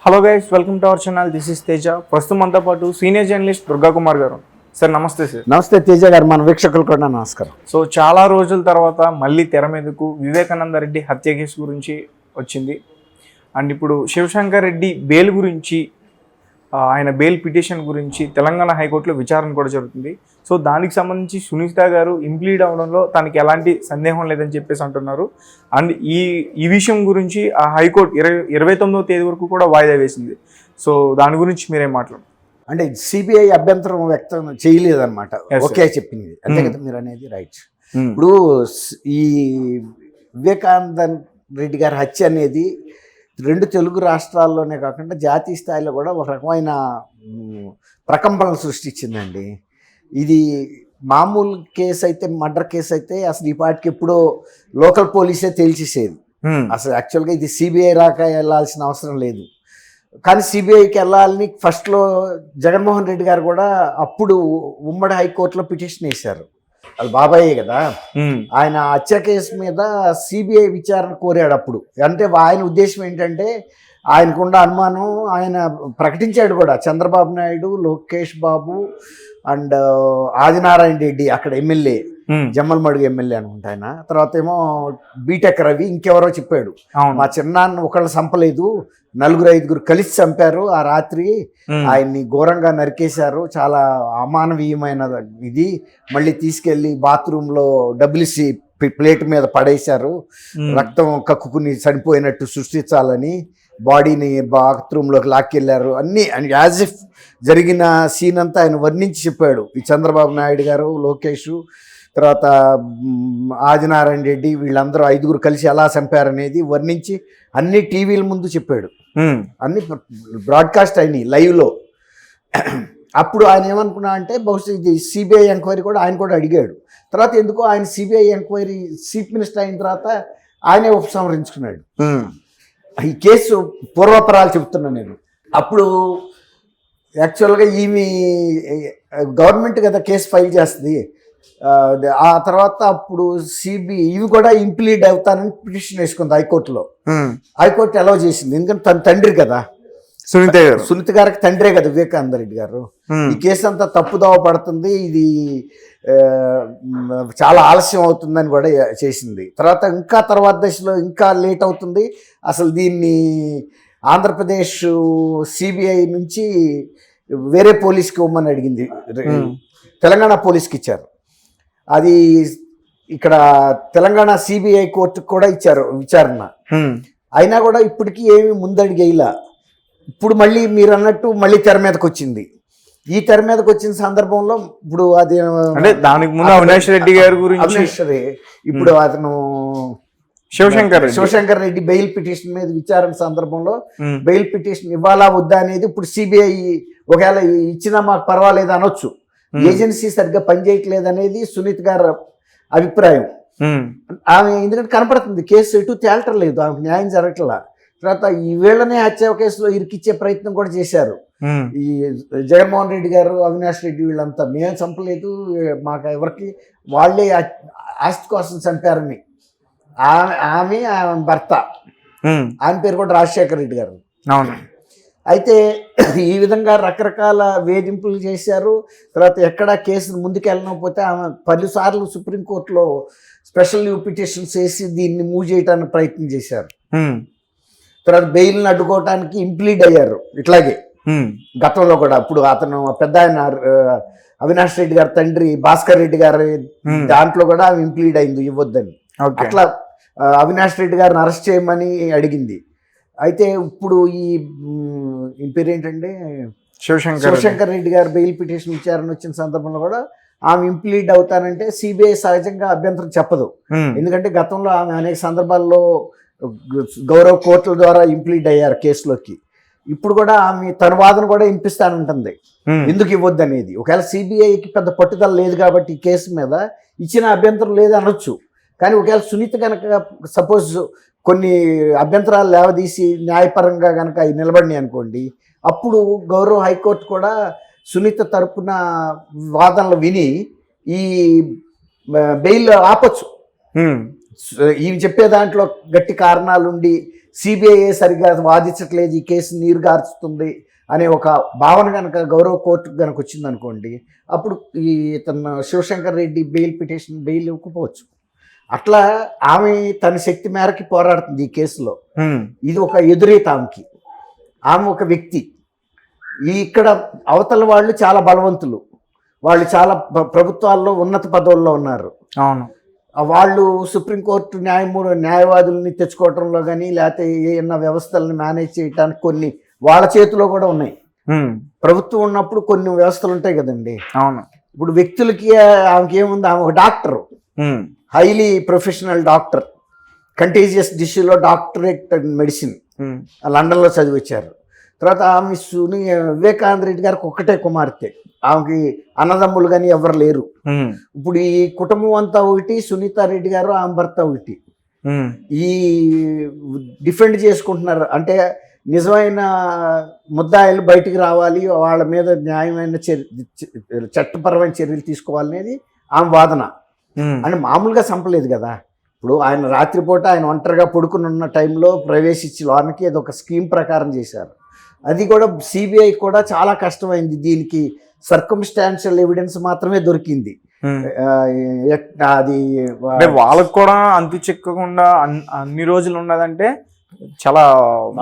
Hello guys, welcome to our channel. This is Teja. ప్రస్తుతం మనతో పాటు సీనియర్ జర్నలిస్ట్ దుర్గా కుమార్ గారు. సార్ నమస్తే. సార్ నమస్తే తేజ గారు, మన వీక్షకులు కూడా నమస్కారం. సో చాలా రోజుల తర్వాత మళ్ళీ తెర మీదకు వివేకానంద రెడ్డి హత్య కేసు గురించి వచ్చింది. అండ్ ఇప్పుడు శివశంకర్ రెడ్డి బెయిల్ గురించి, ఆయన బెయిల్ పిటిషన్ గురించి తెలంగాణ హైకోర్టులో విచారణ కూడా జరుగుతుంది. సో దానికి సంబంధించి సునీత గారు ఇంప్లీడ్ అవడంలో తనకి ఎలాంటి సందేహం లేదని చెప్పేసి అంటున్నారు. అండ్ ఈ విషయం గురించి ఆ హైకోర్టు 29వ తేదీ వరకు కూడా వాయిదా వేసింది. సో దాని గురించి మీరేం మాట్లాడు? అంటే సిబిఐ అభ్యంతరం వ్యక్తం చేయలేదన్నమాట. ఓకే చెప్పింది అంతే కదా మీరు అనేది, రైట్. ఇప్పుడు ఈ వివేకానంద రెడ్డి గారి హత్య అనేది రెండు తెలుగు రాష్ట్రాల్లోనే కాకుండా జాతీయ స్థాయిలో కూడా ఒక రకమైన ప్రకంపనలు సృష్టించిందండి. ఇది మామూలు కేసు అయితే, మర్డర్ కేసు అయితే అసలు ఈ పాటికి ఎప్పుడో లోకల్ పోలీసే తేల్చేసేది. అసలు యాక్చువల్గా ఇది సిబిఐ రాక వెళ్ళాల్సిన అవసరం లేదు. కానీ సిబిఐకి వెళ్ళాలని ఫస్ట్లో జగన్మోహన్ రెడ్డి గారు కూడా అప్పుడు ఉమ్మడి హైకోర్టులో పిటిషన్ వేశారు. అది బాబాయే కదా, ఆయన హత్య కేసు మీద సిబిఐ విచారణ కోరాడు అప్పుడు. అంటే ఆయన ఉద్దేశం ఏంటంటే, ఆయనకున్న అనుమానం ఆయన ప్రకటించాడు కూడా. చంద్రబాబు నాయుడు, లోకేష్ బాబు అండ్ ఆదినారాయణ రెడ్డి అక్కడ ఎమ్మెల్యే, జమ్మలమడుగు ఎమ్మెల్యే అనుకుంటా ఆయన. తర్వాత ఏమో బీటెక్ రవి ఇంకెవరో చెప్పాడు, మా చిన్నాన్న ఒకళ్ళు చంపలేదు, 4-5 కలిసి చంపారు ఆ రాత్రి, ఆయన్ని ఘోరంగా నరికేశారు, చాలా అమానవీయమైన ఇది, మళ్ళీ తీసుకెళ్లి బాత్రూంలో డబ్ల్యూసి ప్లేట్ మీద పడేశారు, రక్తం కక్కుకుని చనిపోయినట్టు సృష్టించాలని బాడీని బాత్రూంలోకి లాక్కెళ్ళారు అన్నీ. యాజ్ ఇఫ్ జరిగిన సీన్ అంతా ఆయన వర్ణించి చెప్పాడు. ఈ చంద్రబాబు నాయుడు గారు, లోకేష్, తర్వాత ఆదినారాయణ రెడ్డి వీళ్ళందరూ 5 కలిసి ఎలా చంపారనేది వర్ణించి అన్ని టీవీల ముందు చెప్పాడు. అన్ని బ్రాడ్కాస్ట్ అయినాయి లైవ్లో. అప్పుడు ఆయన ఏమనుకున్నా అంటే, బహుశా ఇది సిబిఐ ఎంక్వైరీ కూడా ఆయన కూడా అడిగాడు. తర్వాత ఎందుకో ఆయన సిబిఐ ఎంక్వైరీ చీఫ్ మినిస్టర్ అయిన తర్వాత ఆయనే ఉపసంహరించుకున్నాడు. ఈ కేసు పూర్వపరాలు చెబుతున్నా నేను. అప్పుడు యాక్చువల్గా ఈమె గవర్నమెంట్ కదా కేసు ఫైల్ చేస్తుంది. ఆ తర్వాత అప్పుడు ఇవి కూడా ఇంప్లీడ్ అవుతానని పిటిషన్ వేసుకుంది హైకోర్టులో. హైకోర్టు అలౌ చేసింది, ఎందుకంటే తన తండ్రి కదా, సునీత గారికి తండ్రే కదా వివేకానంద రెడ్డి గారు. ఈ కేసు అంతా తప్పుదోవ పడుతుంది, ఇది చాలా ఆలస్యం అవుతుందని కూడా చేసింది. తర్వాత దశలో ఇంకా లేట్ అవుతుంది. అసలు దీన్ని ఆంధ్రప్రదేశ్ సిబిఐ నుంచి వేరే పోలీస్కి ఇవ్వమని అడిగింది, తెలంగాణ పోలీస్కి ఇచ్చారు. అది ఇక్కడ తెలంగాణ సిబిఐ కోర్టుకు కూడా ఇచ్చారు విచారణ. అయినా కూడా ఇప్పటికీ ఏమి ముందడిగేలా. ఇప్పుడు మళ్ళీ మీరు అన్నట్టు మళ్ళీ తెర మీదకి వచ్చింది. ఈ తెర మీదకి వచ్చిన సందర్భంలో ఇప్పుడు అది అంటే దానికి ముందు అవినాష్ రెడ్డి గారి గురించి, ఇప్పుడు అతను శివశంకర్ రెడ్డి బెయిల్ పిటిషన్ మీద విచారణ సందర్భంలో బెయిల్ పిటిషన్ ఇవ్వాలా వద్దా అనేది ఇప్పుడు సిబిఐ ఒకవేళ ఇచ్చినా మాకు పర్వాలేదు అనొచ్చు. ఏజెన్సీ సరిగ్గా పనిచేయట్లేదు అనేది సునీత్ గారి అభిప్రాయం. ఆమె ఎందుకంటే కనపడుతుంది కేసు ఎటు తేలటం లేదు, ఆమెకు న్యాయం జరగట్లా. తర్వాత ఈ వీళ్ళనే హత్య కేసులో ఇరికిచ్చే ప్రయత్నం కూడా చేశారు ఈ జగన్మోహన్ రెడ్డి గారు, అవినాష్ రెడ్డి. వీళ్ళంతా మేము చంపలేదు, మాకు ఎవరికి వాళ్ళే ఆస్తి కోసం చంపారని ఆమె భర్త, ఆమె పేరు కూడా రాజశేఖర్ రెడ్డి గారు. అవును. అయితే ఈ విధంగా రకరకాల వేధింపులు చేశారు. తర్వాత ఎక్కడ కేసును ముందుకెళ్ళకపోతే ఆమె 10 సార్లు సుప్రీంకోర్టులో స్పెషల్ లీవ్ పిటిషన్స్ వేసి దీన్ని మూవ్ చేయడానికి ప్రయత్నం చేశారు. తర్వాత బెయిల్ని అడ్డుకోవటానికి ఇంప్లీడ్ అయ్యారు ఇట్లాగే గతంలో కూడా. అప్పుడు అతను పెద్ద ఆయన అవినాష్ రెడ్డి గారి తండ్రి భాస్కర్ రెడ్డి గారి దాంట్లో కూడా ఆమె ఇంప్లీడ్ అయింది ఇవ్వద్దని. అట్లా అవినాష్ రెడ్డి గారిని అరెస్ట్ చేయమని అడిగింది. అయితే ఇప్పుడు ఈ పేరు ఏంటంటే శివశంకర్ రెడ్డి గారు బెయిల్ పిటిషన్ విచారణ వచ్చిన సందర్భంలో కూడా ఆమె ఇంప్లీడ్ అవుతానంటే సిబిఐ సహజంగా అభ్యంతరం చెప్పదు. ఎందుకంటే గతంలో ఆమె అనేక సందర్భాల్లో గౌరవ కోర్టుల ద్వారా ఇంప్లీడ్ అయ్యారు కేసులోకి. ఇప్పుడు కూడా ఆమె తన వాదన కూడా వినిపిస్తానంటుంది ఎందుకు ఇవ్వద్దు అనేది. ఒకవేళ సిబిఐకి పెద్ద పట్టుదల లేదు కాబట్టి ఈ కేసు మీద ఇచ్చిన అభ్యంతరం లేదు అనొచ్చు. కానీ ఒకవేళ సునీత కనుక సపోజ్ కొన్ని అభ్యంతరాలు లేవదీసి న్యాయపరంగా కనుక అవి నిలబడినాయి అనుకోండి, అప్పుడు గౌరవ హైకోర్టు కూడా సునీత తరపున వాదనలు విని ఈ బెయిల్ ఆపచ్చు. ఈమె చెప్పే దాంట్లో గట్టి కారణాలుండి సిబిఐ సరిగ్గా వాదించట్లేదు, ఈ కేసు నీరు గార్చుతుంది అనే ఒక భావన కనుక గౌరవ కోర్టుకు కనుక వచ్చిందనుకోండి, అప్పుడు ఈ తన శివశంకర్ రెడ్డి బెయిల్ ఇవ్వకపోవచ్చు. అట్లా ఆమె తన శక్తి మేరకి పోరాడుతుంది ఈ కేసులో. ఇది ఒక ఎదురీత ఆమెకి. ఆమె ఒక వ్యక్తి. ఇక్కడ అవతల వాళ్ళు చాలా బలవంతులు, వాళ్ళు చాలా ప్రభుత్వాల్లో ఉన్నత పదవుల్లో ఉన్నారు. అవును, వాళ్ళు సుప్రీంకోర్టు న్యాయవాదుల్ని తెచ్చుకోవడంలో కానీ లేకపోతే ఏమన్నా వ్యవస్థలను మేనేజ్ చేయడానికి కొన్ని వాళ్ళ చేతిలో కూడా ఉన్నాయి. ప్రభుత్వం ఉన్నప్పుడు కొన్ని వ్యవస్థలు ఉంటాయి కదండి. అవును, ఇప్పుడు వ్యక్తులకి ఆమెకి ఏముంది, ఆమె ఒక doctor, highly professional doctor, contagious డిష్యూలో డాక్టరేట్ మెడిసిన్ లండన్లో చదివించారు. తర్వాత ఆమె వివేకానంద రెడ్డి గారికి ఒక్కటే కుమార్తె, ఆమెకి అన్నదమ్ములు కానీ ఎవరు లేరు. ఇప్పుడు ఈ కుటుంబం అంతా ఒకటి, సునీతా రెడ్డి గారు ఆమె భర్త ఒకటి. ఈ డిఫెండ్ చేసుకుంటున్నారు అంటే నిజమైన ముద్దాయిలు బయటికి రావాలి, వాళ్ళ మీద న్యాయమైన చట్టపరమైన చర్యలు తీసుకోవాలనేది ఆమె వాదన. అంటే మామూలుగా చంపలేదు కదా. ఇప్పుడు ఆయన రాత్రిపూట ఆయన ఒంటరిగా పడుకుని ఉన్న టైంలో ప్రవేశించి లోనికి ఏదో ఒక స్కీమ్ ప్రకారం చేశారు. అది కూడా సిబిఐ కూడా చాలా కష్టమైంది. దీనికి సర్కమ్స్టాన్షియల్ ఎవిడెన్స్ మాత్రమే దొరికింది. అది వాళ్ళకు కూడా అంతు చిక్కకుండా అన్ని రోజులు ఉన్నదంటే చాలా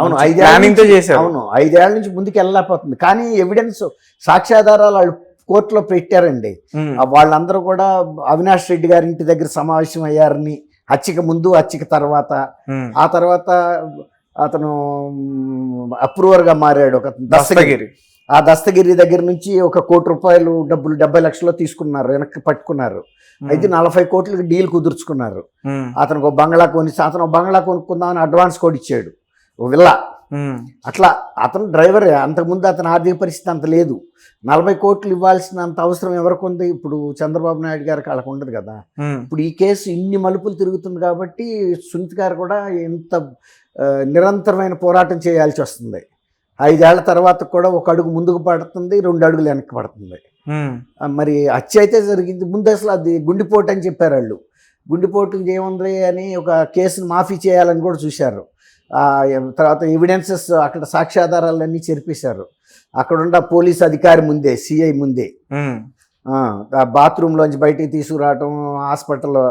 అవును, 5 ఏళ్ళ చేశారు. అవును, 5 ఏళ్ల నుంచి ముందుకు వెళ్ళలేకపోతుంది. కానీ ఎవిడెన్స్ సాక్ష్యాధారాలు వాళ్ళు కోర్టులో పెట్టారండి. వాళ్ళందరూ కూడా అవినాష్ రెడ్డి గారి ఇంటి దగ్గర సమావేశం అయ్యారని, హత్యకి ముందు హత్యకి తర్వాత. ఆ తర్వాత అతను అప్రూవర్గా మారాడు ఒక దస్తగిరి. ఆ దస్తగిరి దగ్గర నుంచి 1 కోటి రూపాయలు డబ్బులు 70 లక్షలు తీసుకున్నారు, వెనక్కి పట్టుకున్నారు. అయితే 40 కోట్లకి డీల్ కుదుర్చుకున్నారు. అతనికి ఒక బంగ్లా అతను బంగ్లా కొనుక్కుందామని అడ్వాన్స్ కూడా ఇచ్చాడు, ఒక విల్లా. అట్లా అతను డ్రైవరే. అంతకుముందు అతని ఆర్థిక పరిస్థితి అంత లేదు. 40 కోట్లు ఇవ్వాల్సినంత అవసరం ఎవరికి ఉంది? ఇప్పుడు చంద్రబాబు నాయుడు గారికి వాళ్ళకు ఉండదు కదా. ఇప్పుడు ఈ కేసు ఇన్ని మలుపులు తిరుగుతుంది కాబట్టి సునీత గారు కూడా ఎంత నిరంతరమైన పోరాటం చేయాల్సి వస్తుంది. 5 ఏళ్ల తర్వాత కూడా 1 అడుగు ముందుకు పడుతుంది, 2 అడుగులు వెనక్కి పడుతుంది. మరి హత్య అయితే జరిగింది. ముందు అసలు అది గుండెపోటు అని చెప్పారు వాళ్ళు. గుండెపోటు ఏముంది అని ఒక కేసును మాఫీ చేయాలని కూడా చూశారు. తర్వాత ఎవిడెన్సెస్ అక్కడ సాక్ష్యాధారాలన్నీ చెరిపేశారు. అక్కడున్న పోలీస్ అధికారి ముందే, సిఐ ముందే బాత్రూంలోంచి బయటికి తీసుకురావటం, హాస్పిటల్.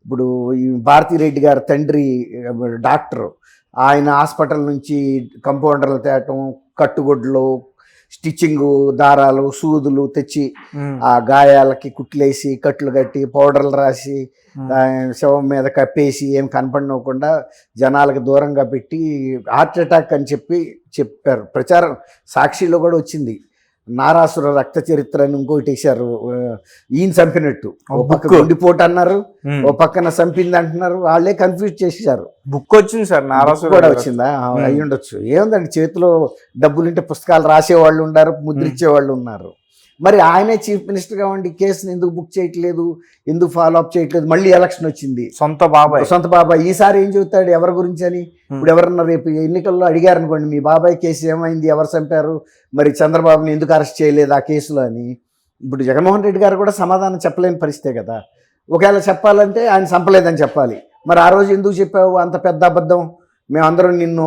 ఇప్పుడు ఈ భారతిరెడ్డి గారి తండ్రి డాక్టరు, ఆయన హాస్పిటల్ నుంచి కంపౌండర్లు తేవటం, కట్టుగొడ్లు, స్టిచ్చింగు, దారాలు, సూదులు తెచ్చి ఆ గాయాలకి కుట్లేసి కట్లు కట్టి పౌడర్లు రాసి శవం మీద కప్పేసి ఏం కనపడకుండా జనాలకు దూరంగా పెట్టి హార్ట్ అటాక్ అని చెప్పారు. ప్రచారం సాక్షిలో కూడా వచ్చింది. నారాసుర రక్త చరిత్ర అని ఇంకోటి వేశారు, ఈయన చంపినట్టు. ఓ పక్క గుండిపోటు అన్నారు, ఓ పక్కన చంపింది అంటున్నారు. వాళ్ళే కన్ఫ్యూజ్ చేశారు. బుక్ వచ్చింది సార్, నారాసుర కూడా వచ్చిందా? అయ్యి ఉండొచ్చు. ఏముందండి, చేతిలో డబ్బులుంటే పుస్తకాలు రాసేవాళ్ళు ఉన్నారు, ముద్రించేవాళ్ళు ఉన్నారు. మరి ఆయనే చీఫ్ మినిస్టర్గా ఉండి కేసుని ఎందుకు బుక్ చేయట్లేదు, ఎందుకు ఫాలో అప్ చేయట్లేదు? మళ్ళీ ఎలక్షన్ వచ్చింది, సొంత బాబాయ్ ఈసారి ఏం చెబుతాడు ఎవరి గురించి అని? ఇప్పుడు ఎవరన్నా రేపు ఎన్నికల్లో అడిగారు అనుకోండి, మీ బాబాయ్ కేసు ఏమైంది, ఎవరు చంపారు, మరి చంద్రబాబుని ఎందుకు అరెస్ట్ చేయలేదు ఆ కేసులో అని, ఇప్పుడు జగన్మోహన్ రెడ్డి గారు కూడా సమాధానం చెప్పలేని పరిస్థితే కదా. ఒకవేళ చెప్పాలంటే ఆయన చంపలేదని చెప్పాలి. మరి ఆ రోజు ఎందుకు చెప్పావు అంత పెద్ద అబద్ధం? మేమందరం నిన్ను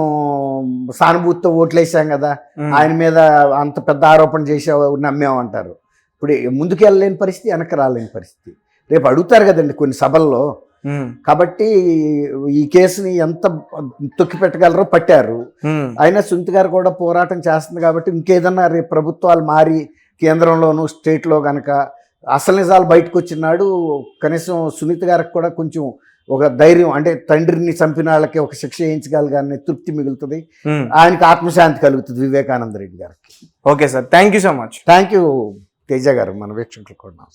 సానుభూతితో ఓట్లేసాం కదా, ఆయన మీద అంత పెద్ద ఆరోపణ చేసావు, నమ్మామంటారు. ఇప్పుడు ముందుకు వెళ్ళలేని పరిస్థితి, వెనక్కి రాలేని పరిస్థితి. రేపు అడుగుతారు కదండి కొన్ని సభల్లో. కాబట్టి ఈ కేసుని ఎంత తొక్కి పెట్టగలరో పట్టారు. అయినా సునీత గారు కూడా పోరాటం చేస్తుంది కాబట్టి ఇంకేదన్నా రేపు ప్రభుత్వాలు మారి కేంద్రంలోను స్టేట్లో కనుక అసలు నిజాలు బయటకు వచ్చినాడు కనీసం సునీత గారికి కూడా కొంచెం ఒక ధైర్యం, అంటే తండ్రిని చంపిన వాళ్ళకి ఒక శిక్ష వేయించగలగానే తృప్తి మిగులుతుంది, ఆయనకి ఆత్మశాంతి కలుగుతుంది వివేకానంద రెడ్డి గారికి. Okay sir, thank you so much. Thank you Teja గారు, మన వీక్షకులు కూడా.